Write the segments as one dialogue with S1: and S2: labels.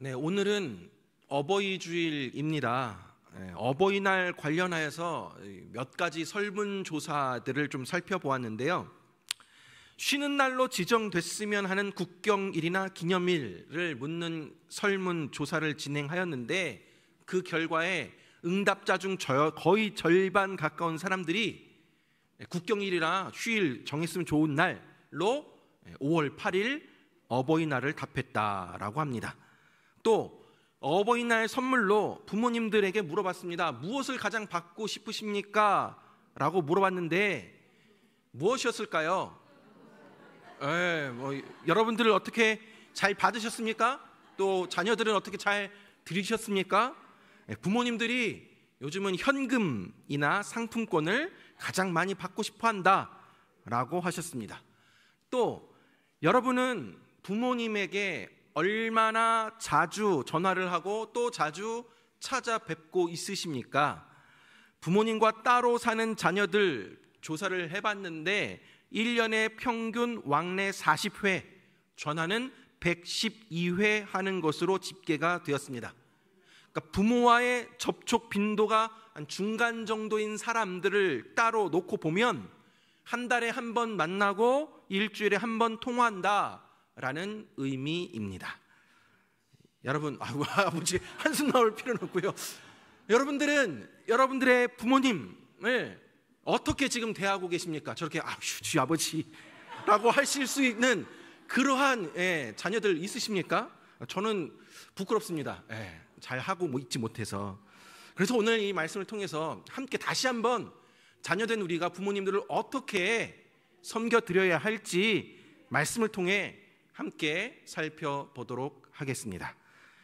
S1: 네, 오늘은 어버이 주일입니다. 어버이날 관련하여서 몇 가지 설문조사들을 좀 살펴보았는데요. 쉬는 날로 지정됐으면 하는 국경일이나 기념일을 묻는 설문조사를 진행하였는데 그 결과에 응답자 중 거의 절반 가까운 사람들이 국경일이나 휴일 정했으면 좋은 날로 5월 8일 어버이날을 답했다라고 합니다. 또 어버이날 선물로 부모님들에게 물어봤습니다. 무엇을 가장 받고 싶으십니까? 라고 물어봤는데 무엇이었을까요? 여러분들은 어떻게 잘 받으셨습니까? 또 자녀들은 어떻게 잘 들으셨습니까? 부모님들이 요즘은 현금이나 상품권을 가장 많이 받고 싶어 한다라고 하셨습니다. 또 여러분은 부모님에게 얼마나 자주 전화를 하고 또 자주 찾아뵙고 있으십니까? 부모님과 따로 사는 자녀들 조사를 해봤는데 1년에 평균 왕래 40회, 전화는 112회 하는 것으로 집계가 되었습니다. 그러니까 부모와의 접촉 빈도가 한 중간 정도인 사람들을 따로 놓고 보면 한 달에 한 번 만나고 일주일에 한 번 통화한다라는 의미입니다. 여러분, 아버지 한숨 나올 필요는 없고요. 여러분들은 여러분들의 부모님을 어떻게 지금 대하고 계십니까? 저렇게 주희 아버지라고 하실 수 있는 그러한 자녀들 있으십니까? 저는 부끄럽습니다. 잘 하고 있지 못해서. 그래서 오늘 이 말씀을 통해서 함께 다시 한번 자녀된 우리가 부모님들을 어떻게 섬겨드려야 할지 말씀을 통해 함께 살펴보도록 하겠습니다.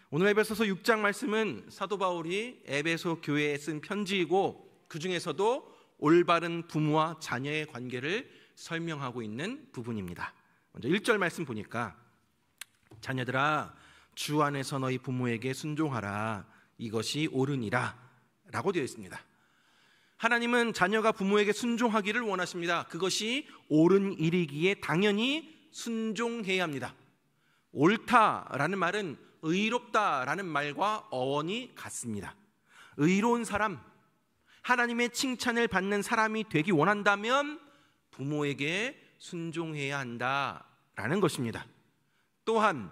S1: 오늘 에베소서 6장 말씀은 사도 바울이 에베소 교회에 쓴 편지이고 그 중에서도 올바른 부모와 자녀의 관계를 설명하고 있는 부분입니다. 먼저 1절 말씀 보니까 자녀들아 주 안에서 너희 부모에게 순종하라 이것이 옳으니라 라고 되어 있습니다. 하나님은 자녀가 부모에게 순종하기를 원하십니다. 그것이 옳은 일이기에 당연히 순종해야 합니다. 옳다라는 말은 의롭다라는 말과 어원이 같습니다. 의로운 사람, 하나님의 칭찬을 받는 사람이 되기 원한다면 부모에게 순종해야 한다라는 것입니다. 또한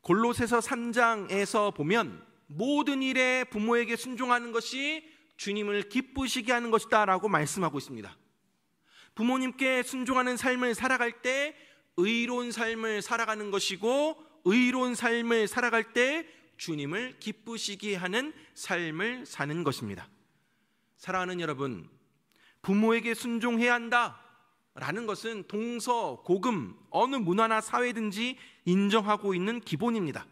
S1: 골로새서 3장에서 보면 모든 일에 부모에게 순종하는 것이 주님을 기쁘시게 하는 것이다 라고 말씀하고 있습니다. 부모님께 순종하는 삶을 살아갈 때 의로운 삶을 살아가는 것이고 의로운 삶을 살아갈 때 주님을 기쁘시게 하는 삶을 사는 것입니다. 사랑하는 여러분, 부모에게 순종해야 한다라는 것은 동서고금 어느 문화나 사회든지 인정하고 있는 기본입니다.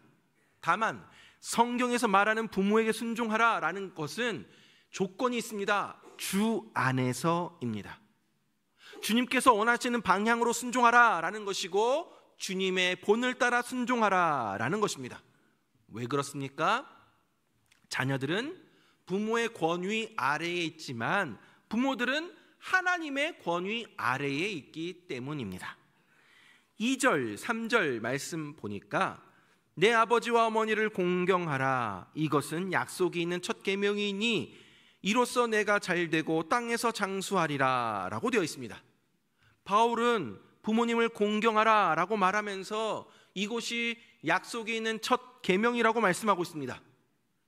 S1: 다만 성경에서 말하는 부모에게 순종하라라는 것은 조건이 있습니다. 주 안에서입니다. 주님께서 원하시는 방향으로 순종하라라는 것이고 주님의 본을 따라 순종하라라는 것입니다. 왜 그렇습니까? 자녀들은 부모의 권위 아래에 있지만 부모들은 하나님의 권위 아래에 있기 때문입니다. 2절, 3절 말씀 보니까 내 아버지와 어머니를 공경하라 이것은 약속이 있는 첫 계명이니 이로써 내가 잘되고 땅에서 장수하리라 라고 되어 있습니다. 바울은 부모님을 공경하라 라고 말하면서 이것이 약속이 있는 첫 계명이라고 말씀하고 있습니다.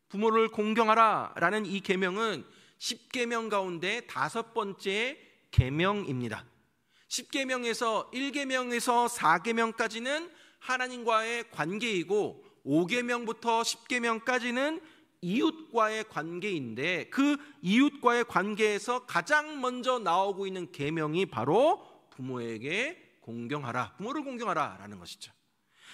S1: 부모를 공경하라 라는 이 계명은 10계명 가운데 5번째 계명입니다. 10계명에서 1계명에서 4계명까지는 하나님과의 관계이고 5계명부터 10계명까지는 이웃과의 관계인데 그 이웃과의 관계에서 가장 먼저 나오고 있는 계명이 바로 부모에게 공경하라, 부모를 공경하라 라는 것이죠.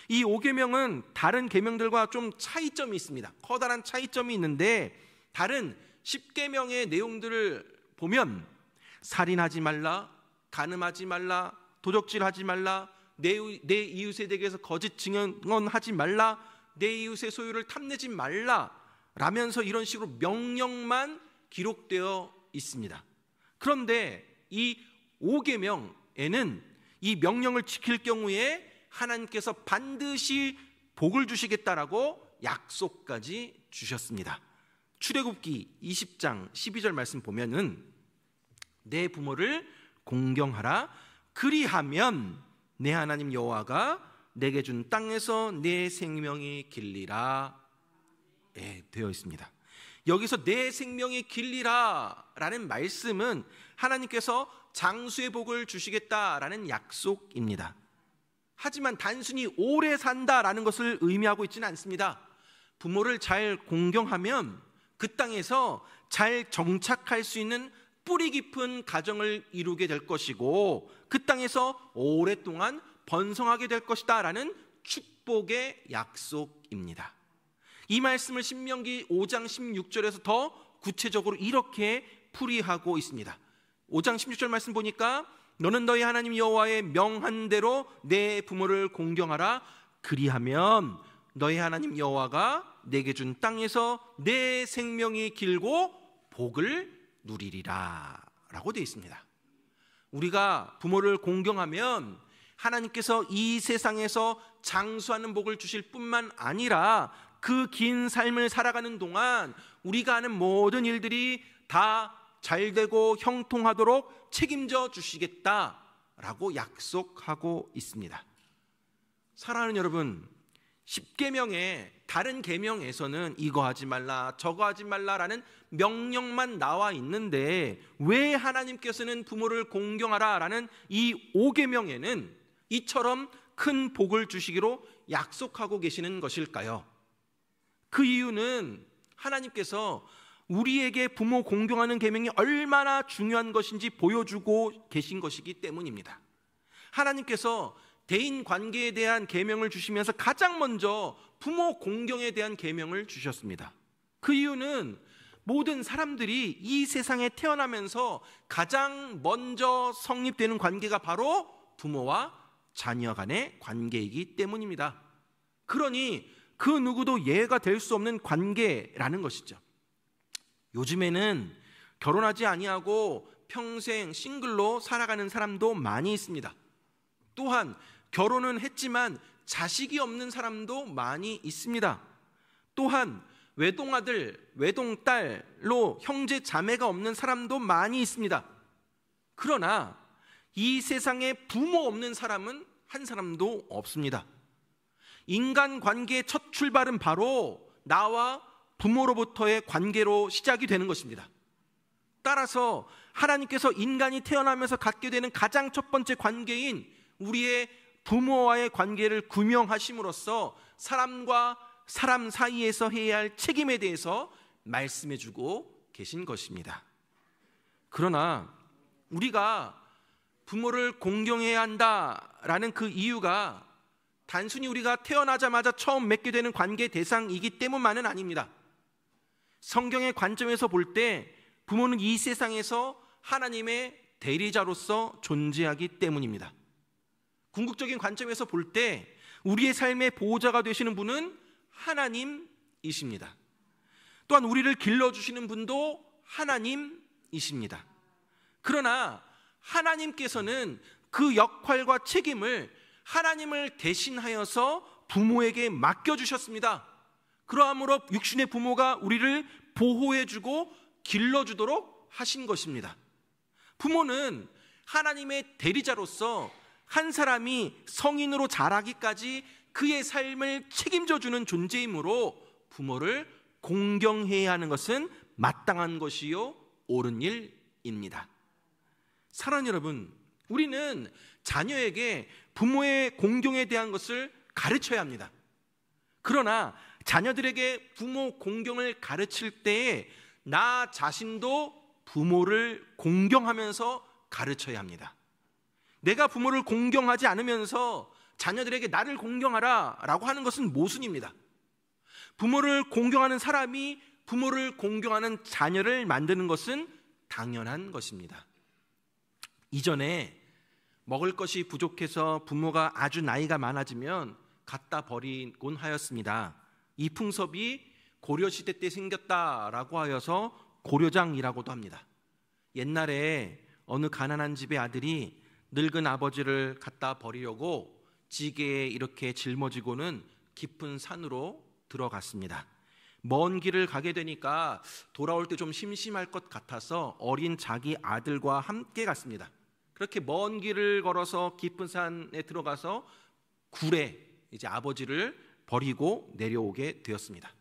S1: 이 5계명은 다른 계명들과 좀 차이점이 있습니다. 커다란 차이점이 있는데 다른 10계명의 내용들을 보면 살인하지 말라, 간음하지 말라, 도적질하지 말라, 내 이웃에 대해서 거짓 증언하지 말라, 내 이웃의 소유를 탐내지 말라 라면서 이런 식으로 명령만 기록되어 있습니다. 그런데 이 5계명에는 이 명령을 지킬 경우에 하나님께서 반드시 복을 주시겠다라고 약속까지 주셨습니다. 출애굽기 20장 12절 말씀 보면은 내 부모를 공경하라. 그리하면 내 하나님 여호와가 내게 준 땅에서 내 생명이 길리라. 되어 있습니다. 여기서 내 생명이 길리라 라는 말씀은 하나님께서 장수의 복을 주시겠다라는 약속입니다. 하지만 단순히 오래 산다라는 것을 의미하고 있지는 않습니다. 부모를 잘 공경하면 그 땅에서 잘 정착할 수 있는 뿌리 깊은 가정을 이루게 될 것이고 그 땅에서 오랫동안 번성하게 될 것이다 라는 축복의 약속입니다. 이 말씀을 신명기 5장 16절에서 더 구체적으로 이렇게 풀이하고 있습니다. 5장 16절 말씀 보니까 너는 너희 하나님 여호와의 명한 대로 내 부모를 공경하라. 그리하면 너희 하나님 여호와가 내게 준 땅에서 내 생명이 길고 복을 누리리라 라고 되어 있습니다. 우리가 부모를 공경하면 하나님께서 이 세상에서 장수하는 복을 주실 뿐만 아니라 그 긴 삶을 살아가는 동안 우리가 하는 모든 일들이 다 잘되고 형통하도록 책임져 주시겠다라고 약속하고 있습니다. 사랑하는 여러분, 10계명의 다른 계명에서는 이거 하지 말라 저거 하지 말라라는 명령만 나와 있는데 왜 하나님께서는 부모를 공경하라 라는 이 5계명에는 이처럼 큰 복을 주시기로 약속하고 계시는 것일까요? 그 이유는 하나님께서 우리에게 부모 공경하는 계명이 얼마나 중요한 것인지 보여주고 계신 것이기 때문입니다. 하나님께서 대인 관계에 대한 계명을 주시면서 가장 먼저 부모 공경에 대한 계명을 주셨습니다. 그 이유는 모든 사람들이 이 세상에 태어나면서 가장 먼저 성립되는 관계가 바로 부모와 자녀 간의 관계이기 때문입니다. 그러니 그 누구도 예가 될 수 없는 관계라는 것이죠. 요즘에는 결혼하지 아니하고 평생 싱글로 살아가는 사람도 많이 있습니다. 또한 결혼은 했지만 자식이 없는 사람도 많이 있습니다. 또한 외동아들, 외동딸로 형제 자매가 없는 사람도 많이 있습니다. 그러나 이 세상에 부모 없는 사람은 한 사람도 없습니다. 인간관계의 첫 출발은 바로 나와 부모로부터의 관계로 시작이 되는 것입니다. 따라서 하나님께서 인간이 태어나면서 갖게 되는 가장 첫 번째 관계인 우리의 부모와의 관계를 규명하심으로써 사람과 사람 사이에서 해야 할 책임에 대해서 말씀해주고 계신 것입니다. 그러나 우리가 부모를 공경해야 한다라는 그 이유가 단순히 우리가 태어나자마자 처음 맺게 되는 관계 대상이기 때문만은 아닙니다. 성경의 관점에서 볼 때 부모는 이 세상에서 하나님의 대리자로서 존재하기 때문입니다. 궁극적인 관점에서 볼 때 우리의 삶의 보호자가 되시는 분은 하나님이십니다. 또한 우리를 길러주시는 분도 하나님이십니다. 그러나 하나님께서는 그 역할과 책임을 하나님을 대신하여서 부모에게 맡겨주셨습니다. 그러함으로 육신의 부모가 우리를 보호해주고 길러주도록 하신 것입니다. 부모는 하나님의 대리자로서 한 사람이 성인으로 자라기까지 그의 삶을 책임져주는 존재이므로 부모를 공경해야 하는 것은 마땅한 것이요 옳은 일입니다. 사랑하는 여러분, 우리는 자녀에게 부모의 공경에 대한 것을 가르쳐야 합니다. 그러나 자녀들에게 부모 공경을 가르칠 때에 나 자신도 부모를 공경하면서 가르쳐야 합니다. 내가 부모를 공경하지 않으면서 자녀들에게 나를 공경하라 라고 하는 것은 모순입니다. 부모를 공경하는 사람이 부모를 공경하는 자녀를 만드는 것은 당연한 것입니다. 이전에 먹을 것이 부족해서 부모가 아주 나이가 많아지면 갖다 버리곤 하였습니다. 이 풍습이 고려시대 때 생겼다라고 하여서 고려장이라고도 합니다. 옛날에 어느 가난한 집의 아들이 늙은 아버지를 갖다 버리려고 지게에 이렇게 짊어지고는 깊은 산으로 들어갔습니다. 먼 길을 가게 되니까 돌아올 때 좀 심심할 것 같아서 어린 자기 아들과 함께 갔습니다. 그렇게 먼 길을 걸어서 깊은 산에 들어가서 굴에 이제 아버지를 버리고 내려오게 되었습니다.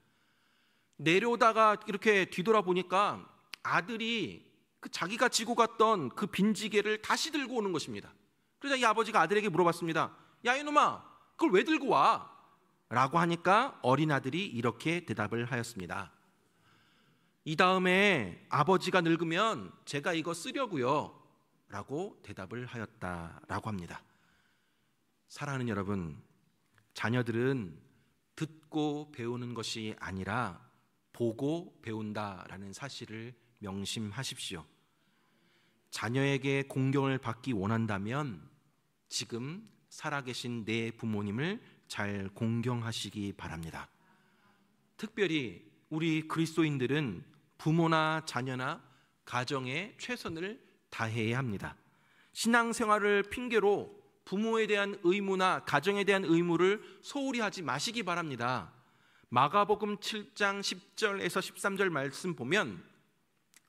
S1: 내려오다가 이렇게 뒤돌아보니까 아들이 자기가 지고 갔던 그 빈지개를 다시 들고 오는 것입니다. 그러자 이 아버지가 아들에게 물어봤습니다. 야 이놈아, 그걸 왜 들고 와? 라고 하니까 어린 아들이 이렇게 대답을 하였습니다. 이 다음에 아버지가 늙으면 제가 이거 쓰려고요 라고 대답을 하였다라고 합니다. 사랑하는 여러분, 자녀들은 듣고 배우는 것이 아니라 보고 배운다라는 사실을 명심하십시오. 자녀에게 공경을 받기 원한다면 지금 살아계신 내 부모님을 잘 공경하시기 바랍니다. 특별히 우리 그리스도인들은 부모나 자녀나 가정에 최선을 다해야 합니다. 신앙생활을 핑계로 부모에 대한 의무나 가정에 대한 의무를 소홀히 하지 마시기 바랍니다. 마가복음 7장 10절에서 13절 말씀 보면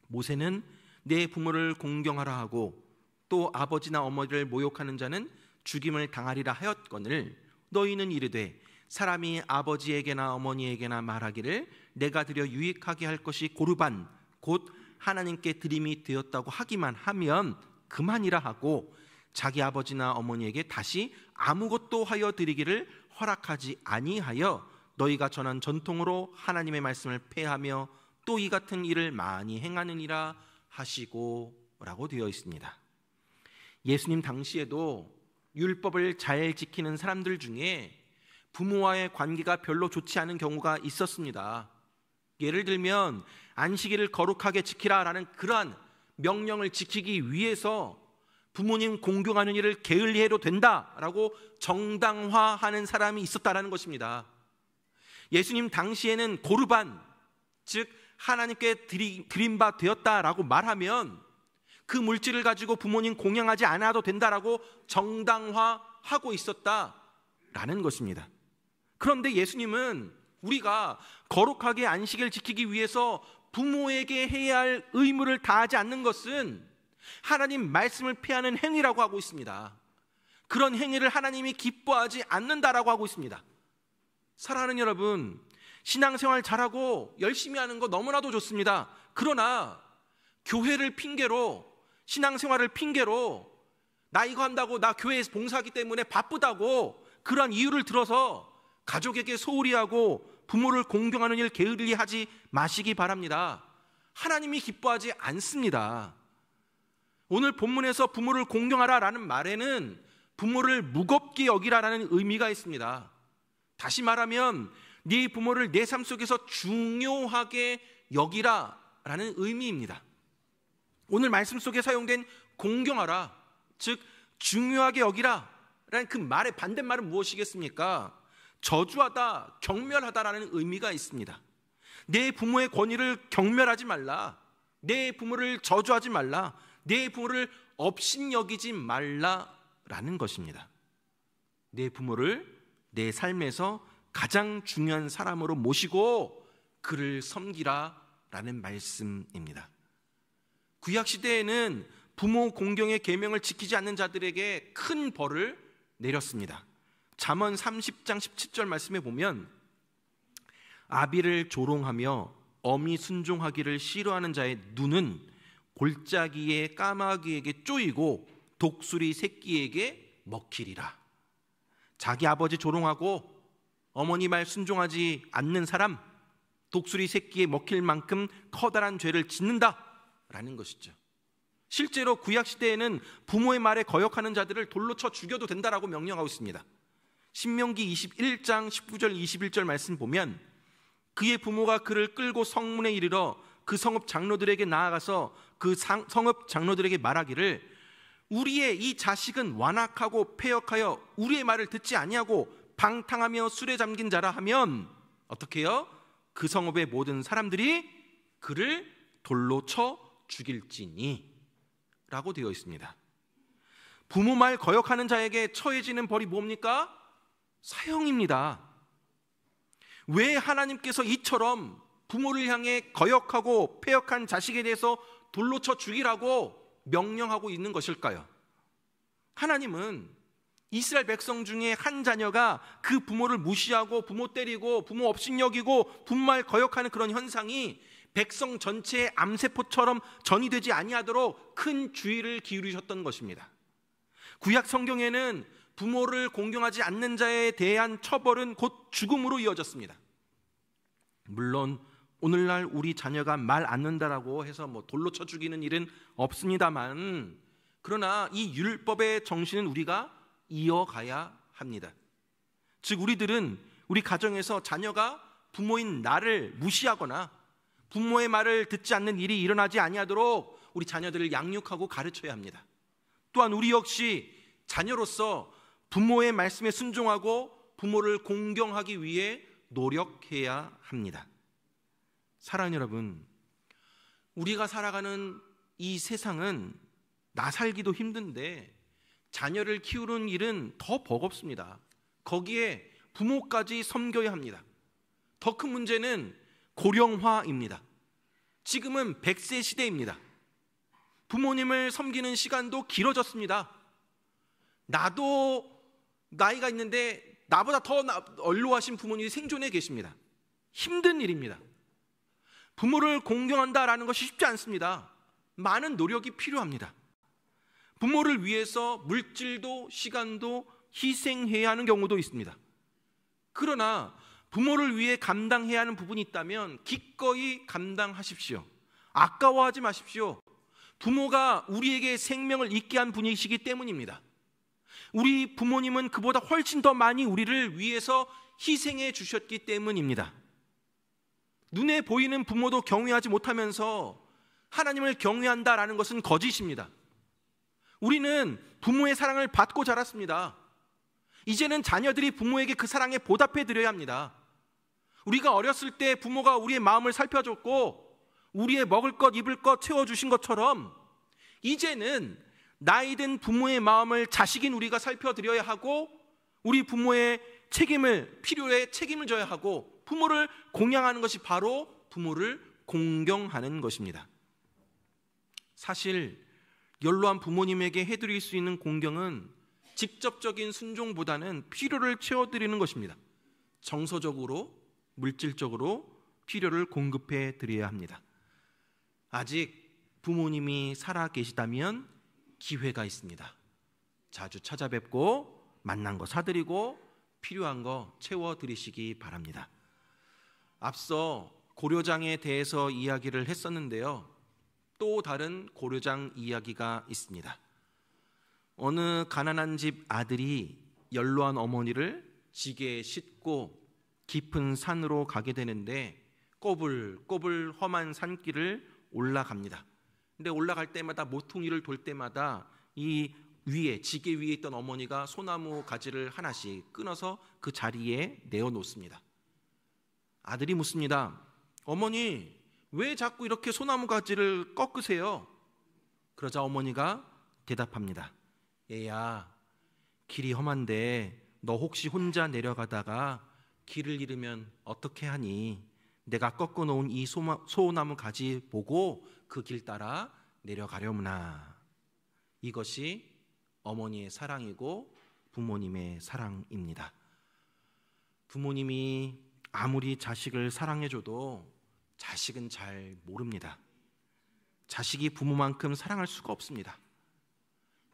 S1: 모세는 내 부모를 공경하라 하고 또 아버지나 어머니를 모욕하는 자는 죽임을 당하리라 하였거늘 너희는 이르되 사람이 아버지에게나 어머니에게나 말하기를 내가 드려 유익하게 할 것이 고르반 곧 하나님께 드림이 되었다고 하기만 하면 그만이라 하고 자기 아버지나 어머니에게 다시 아무것도 하여 드리기를 허락하지 아니하여 너희가 전한 전통으로 하나님의 말씀을 폐하며 또 이 같은 일을 많이 행하느니라 하시고 라고 되어 있습니다. 예수님 당시에도 율법을 잘 지키는 사람들 중에 부모와의 관계가 별로 좋지 않은 경우가 있었습니다. 예를 들면 안식일을 거룩하게 지키라라는 그러한 명령을 지키기 위해서 부모님 공경하는 일을 게을리해도 된다라고 정당화하는 사람이 있었다라는 것입니다. 예수님 당시에는 고르반, 즉 하나님께 드린 바 되었다라고 말하면 그 물질을 가지고 부모님 공양하지 않아도 된다라고 정당화하고 있었다라는 것입니다. 그런데 예수님은 우리가 거룩하게 안식일을 지키기 위해서 부모에게 해야 할 의무를 다하지 않는 것은 하나님 말씀을 폐하는 행위라고 하고 있습니다. 그런 행위를 하나님이 기뻐하지 않는다라고 하고 있습니다. 사랑하는 여러분, 신앙생활 잘하고 열심히 하는 거 너무나도 좋습니다. 그러나 교회를 핑계로, 신앙생활을 핑계로 나 이거 한다고, 나 교회에서 봉사하기 때문에 바쁘다고 그러한 이유를 들어서 가족에게 소홀히 하고 부모를 공경하는 일 게을리 하지 마시기 바랍니다. 하나님이 기뻐하지 않습니다. 오늘 본문에서 부모를 공경하라라는 말에는 부모를 무겁게 여기라라는 의미가 있습니다. 다시 말하면 네 부모를 내 삶 속에서 중요하게 여기라라는 의미입니다. 오늘 말씀 속에 사용된 공경하라, 즉 중요하게 여기라라는 그 말의 반대말은 무엇이겠습니까? 저주하다, 경멸하다라는 의미가 있습니다. 내 부모의 권위를 경멸하지 말라, 내 부모를 저주하지 말라, 내 부모를 업신여기지 말라라는 것입니다. 내 부모를 내 삶에서 가장 중요한 사람으로 모시고 그를 섬기라라는 말씀입니다. 구약시대에는 부모 공경의 계명을 지키지 않는 자들에게 큰 벌을 내렸습니다. 잠언 30장 17절 말씀에 보면 아비를 조롱하며 어미 순종하기를 싫어하는 자의 눈은 골짜기의 까마귀에게 쪼이고 독수리 새끼에게 먹히리라. 자기 아버지 조롱하고 어머니 말 순종하지 않는 사람, 독수리 새끼에 먹힐 만큼 커다란 죄를 짓는다라는 것이죠. 실제로 구약시대에는 부모의 말에 거역하는 자들을 돌로 쳐 죽여도 된다라고 명령하고 있습니다. 신명기 21장 19절 21절 말씀 보면 그의 부모가 그를 끌고 성문에 이르러 그 성읍 장로들에게 나아가서 그 성읍 장로들에게 말하기를 우리의 이 자식은 완악하고 패역하여 우리의 말을 듣지 아니하고 방탕하며 술에 잠긴 자라 하면 어떻게 해요? 그 성읍의 모든 사람들이 그를 돌로 쳐 죽일지니 라고 되어 있습니다. 부모 말 거역하는 자에게 처해지는 벌이 뭡니까? 사형입니다. 왜 하나님께서 이처럼 부모를 향해 거역하고 패역한 자식에 대해서 돌로 쳐 죽이라고 명령하고 있는 것일까요? 하나님은 이스라엘 백성 중에 한 자녀가 그 부모를 무시하고 부모 때리고 부모 업신여기고 부모를 거역하는 그런 현상이 백성 전체의 암세포처럼 전이되지 아니하도록 큰 주의를 기울이셨던 것입니다. 구약 성경에는 부모를 공경하지 않는 자에 대한 처벌은 곧 죽음으로 이어졌습니다. 물론 오늘날 우리 자녀가 말 안 듣는다라고 해서 돌로 쳐 죽이는 일은 없습니다만, 그러나 이 율법의 정신은 우리가 이어가야 합니다. 즉 우리들은 우리 가정에서 자녀가 부모인 나를 무시하거나 부모의 말을 듣지 않는 일이 일어나지 아니하도록 우리 자녀들을 양육하고 가르쳐야 합니다. 또한 우리 역시 자녀로서 부모의 말씀에 순종하고 부모를 공경하기 위해 노력해야 합니다. 사랑하는 여러분, 우리가 살아가는 이 세상은 나 살기도 힘든데 자녀를 키우는 일은 더 버겁습니다. 거기에 부모까지 섬겨야 합니다. 더 큰 문제는 고령화입니다. 지금은 100세 시대입니다. 부모님을 섬기는 시간도 길어졌습니다. 나도 나이가 있는데 나보다 더 연로하신 부모님이 생존해 계십니다. 힘든 일입니다. 부모를 공경한다라는 것이 쉽지 않습니다. 많은 노력이 필요합니다. 부모를 위해서 물질도 시간도 희생해야 하는 경우도 있습니다. 그러나 부모를 위해 감당해야 하는 부분이 있다면 기꺼이 감당하십시오. 아까워하지 마십시오. 부모가 우리에게 생명을 잇게 한 분이시기 때문입니다. 우리 부모님은 그보다 훨씬 더 많이 우리를 위해서 희생해 주셨기 때문입니다. 눈에 보이는 부모도 경외하지 못하면서 하나님을 경외한다라는 것은 거짓입니다. 우리는 부모의 사랑을 받고 자랐습니다. 이제는 자녀들이 부모에게 그 사랑에 보답해 드려야 합니다. 우리가 어렸을 때 부모가 우리의 마음을 살펴줬고 우리의 먹을 것 입을 것 채워주신 것처럼 이제는 나이 든 부모의 마음을 자식인 우리가 살펴드려야 하고 우리 부모의 책임을 필요에 책임을 져야 하고 부모를 공양하는 것이 바로 부모를 공경하는 것입니다. 사실 연로한 부모님에게 해드릴 수 있는 공경은 직접적인 순종보다는 필요를 채워드리는 것입니다. 정서적으로, 물질적으로 필요를 공급해 드려야 합니다. 아직 부모님이 살아 계시다면 기회가 있습니다. 자주 찾아뵙고 만난 거 사드리고 필요한 거 채워드리시기 바랍니다. 앞서 고려장에 대해서 이야기를 했었는데요. 또 다른 고려장 이야기가 있습니다. 어느 가난한 집 아들이 연로한 어머니를 지게에 싣고 깊은 산으로 가게 되는데 꼬불꼬불 험한 산길을 올라갑니다. 근데 올라갈 때마다 모퉁이를 돌 때마다 이 위에 지게 위에 있던 어머니가 소나무 가지를 하나씩 끊어서 그 자리에 내어놓습니다. 아들이 묻습니다. 어머니, 왜 자꾸 이렇게 소나무 가지를 꺾으세요? 그러자 어머니가 대답합니다. 얘야, 길이 험한데 너 혹시 혼자 내려가다가 길을 잃으면 어떻게 하니? 내가 꺾어놓은 이 소나무 가지 보고 그 길 따라 내려가려무나. 이것이 어머니의 사랑이고 부모님의 사랑입니다. 부모님이 아무리 자식을 사랑해줘도 자식은 잘 모릅니다. 자식이 부모만큼 사랑할 수가 없습니다.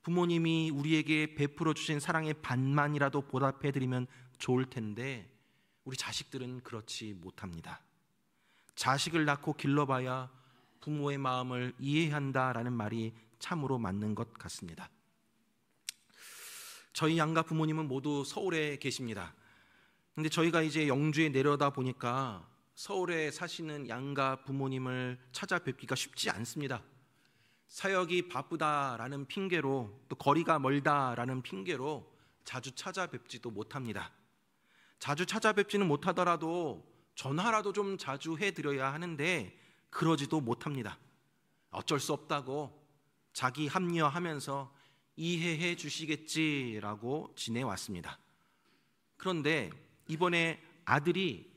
S1: 부모님이 우리에게 베풀어 주신 사랑의 반만이라도 보답해드리면 좋을 텐데 우리 자식들은 그렇지 못합니다. 자식을 낳고 길러봐야 부모의 마음을 이해한다라는 말이 참으로 맞는 것 같습니다. 저희 양가 부모님은 모두 서울에 계십니다. 근데 저희가 이제 영주에 내려다 보니까 서울에 사시는 양가 부모님을 찾아뵙기가 쉽지 않습니다. 사역이 바쁘다라는 핑계로 또 거리가 멀다라는 핑계로 자주 찾아뵙지도 못합니다. 자주 찾아뵙지는 못하더라도 전화라도 좀 자주 해드려야 하는데 그러지도 못합니다. 어쩔 수 없다고 자기 합리화하면서 이해해 주시겠지라고 지내왔습니다. 그런데 이번에 아들이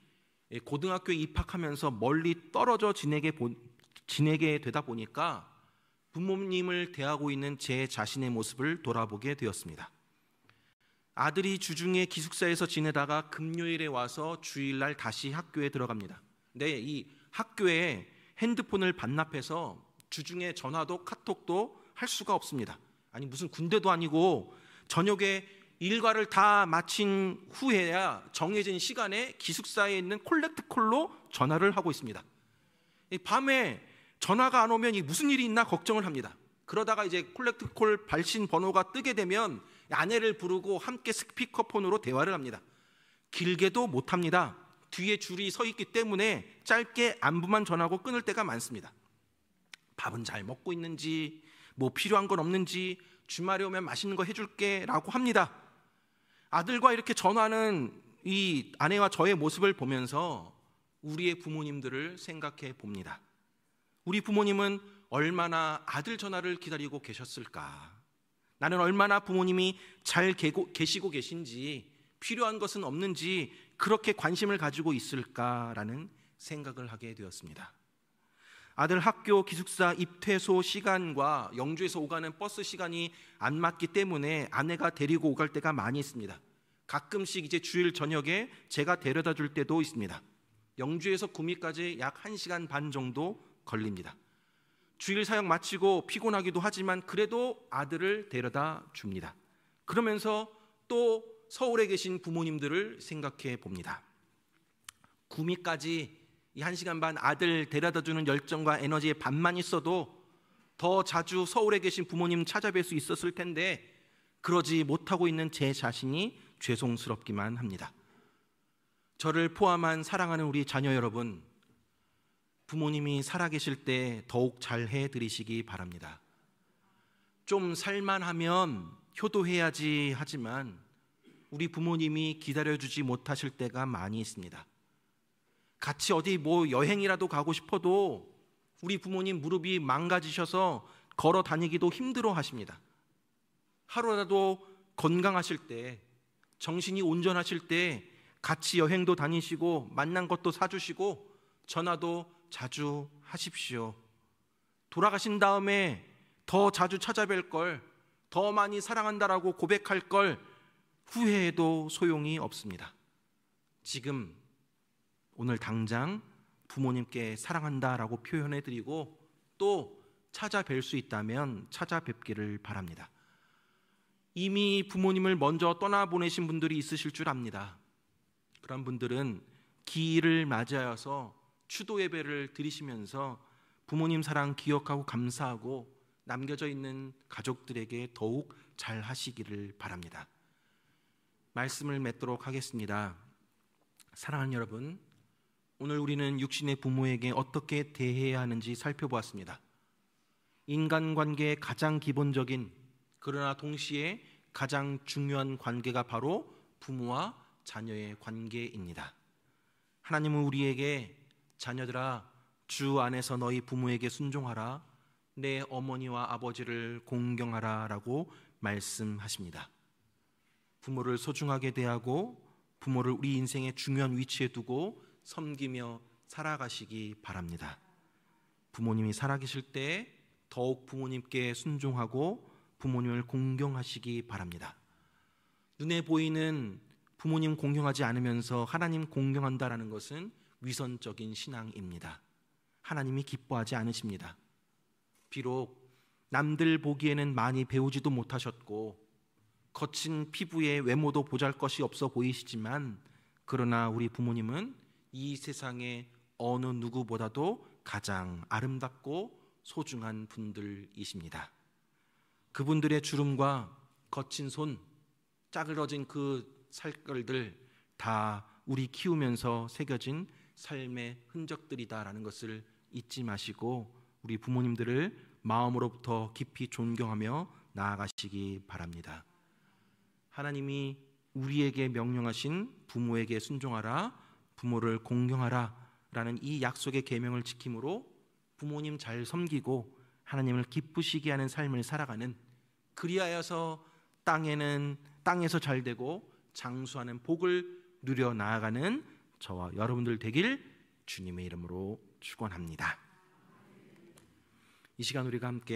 S1: 고등학교에 입학하면서 멀리 떨어져 지내게 되다 보니까 부모님을 대하고 있는 제 자신의 모습을 돌아보게 되었습니다. 아들이 주중에 기숙사에서 지내다가 금요일에 와서 주일날 다시 학교에 들어갑니다. 근데 이 학교에 핸드폰을 반납해서 주중에 전화도 카톡도 할 수가 없습니다. 아니 무슨 군대도 아니고 저녁에 일과를 다 마친 후에야 정해진 시간에 기숙사에 있는 콜렉트콜로 전화를 하고 있습니다. 밤에 전화가 안 오면 무슨 일이 있나 걱정을 합니다. 그러다가 이제 콜렉트콜 발신 번호가 뜨게 되면 아내를 부르고 함께 스피커폰으로 대화를 합니다. 길게도 못합니다. 뒤에 줄이 서 있기 때문에 짧게 안부만 전하고 끊을 때가 많습니다. 밥은 잘 먹고 있는지, 뭐 필요한 건 없는지, 주말에 오면 맛있는 거 해줄게 라고 합니다. 아들과 이렇게 전화하는 이 아내와 저의 모습을 보면서 우리의 부모님들을 생각해 봅니다. 우리 부모님은 얼마나 아들 전화를 기다리고 계셨을까? 나는 얼마나 부모님이 잘 계시고 계신지, 필요한 것은 없는지 그렇게 관심을 가지고 있을까라는 생각을 하게 되었습니다. 아들 학교 기숙사 입퇴소 시간과 영주에서 오가는 버스 시간이 안 맞기 때문에 아내가 데리고 오갈 때가 많이 있습니다. 가끔씩 이제 주일 저녁에 제가 데려다 줄 때도 있습니다. 영주에서 구미까지 약 1시간 반 정도 걸립니다. 주일 사역 마치고 피곤하기도 하지만 그래도 아들을 데려다 줍니다. 그러면서 또 서울에 계신 부모님들을 생각해 봅니다. 구미까지 이 1시간 반 아들 데려다 주는 열정과 에너지의 반만 있어도 더 자주 서울에 계신 부모님 찾아뵐 수 있었을 텐데 그러지 못하고 있는 제 자신이 죄송스럽기만 합니다. 저를 포함한 사랑하는 우리 자녀 여러분, 부모님이 살아계실 때 더욱 잘 해드리시기 바랍니다. 좀 살만하면 효도해야지 하지만 우리 부모님이 기다려주지 못하실 때가 많이 있습니다. 같이 어디 여행이라도 가고 싶어도 우리 부모님 무릎이 망가지셔서 걸어 다니기도 힘들어 하십니다. 하루라도 건강하실 때, 정신이 온전하실 때 같이 여행도 다니시고 만난 것도 사주시고 전화도 자주 하십시오. 돌아가신 다음에 더 자주 찾아뵐 걸, 더 많이 사랑한다라고 고백할 걸 후회해도 소용이 없습니다. 지금 오늘 당장 부모님께 사랑한다라고 표현해드리고 또 찾아뵐 수 있다면 찾아뵙기를 바랍니다. 이미 부모님을 먼저 떠나보내신 분들이 있으실 줄 압니다. 그런 분들은 기일을 맞이하여서 추도 예배를 드리시면서 부모님 사랑 기억하고 감사하고 남겨져 있는 가족들에게 더욱 잘 하시기를 바랍니다. 말씀을 맺도록 하겠습니다. 사랑하는 여러분, 오늘 우리는 육신의 부모에게 어떻게 대해야 하는지 살펴보았습니다. 인간관계의 가장 기본적인 그러나 동시에 가장 중요한 관계가 바로 부모와 자녀의 관계입니다. 하나님은 우리에게 자녀들아 주 안에서 너희 부모에게 순종하라, 내 어머니와 아버지를 공경하라 라고 말씀하십니다. 부모를 소중하게 대하고 부모를 우리 인생의 중요한 위치에 두고 섬기며 살아가시기 바랍니다. 부모님이 살아계실 때 더욱 부모님께 순종하고 부모님을 공경하시기 바랍니다. 눈에 보이는 부모님 공경하지 않으면서 하나님 공경한다라는 것은 위선적인 신앙입니다. 하나님이 기뻐하지 않으십니다. 비록 남들 보기에는 많이 배우지도 못하셨고 거친 피부에 외모도 보잘것이 없어 보이시지만 그러나 우리 부모님은 이 세상의 어느 누구보다도 가장 아름답고 소중한 분들이십니다. 그분들의 주름과 거친 손, 짜그러진 그 살결들 다 우리 키우면서 새겨진 삶의 흔적들이다라는 것을 잊지 마시고 우리 부모님들을 마음으로부터 깊이 존경하며 나아가시기 바랍니다. 하나님이 우리에게 명령하신 부모에게 순종하라, 부모를 공경하라 라는 이 약속의 계명을 지킴으로 부모님 잘 섬기고 하나님을 기쁘시게 하는 삶을 살아가는, 그리하여서 땅에서 잘 되고 장수하는 복을 누려 나아가는 저와 여러분들 되길 주님의 이름으로 축원합니다. 이 시간 우리가 함께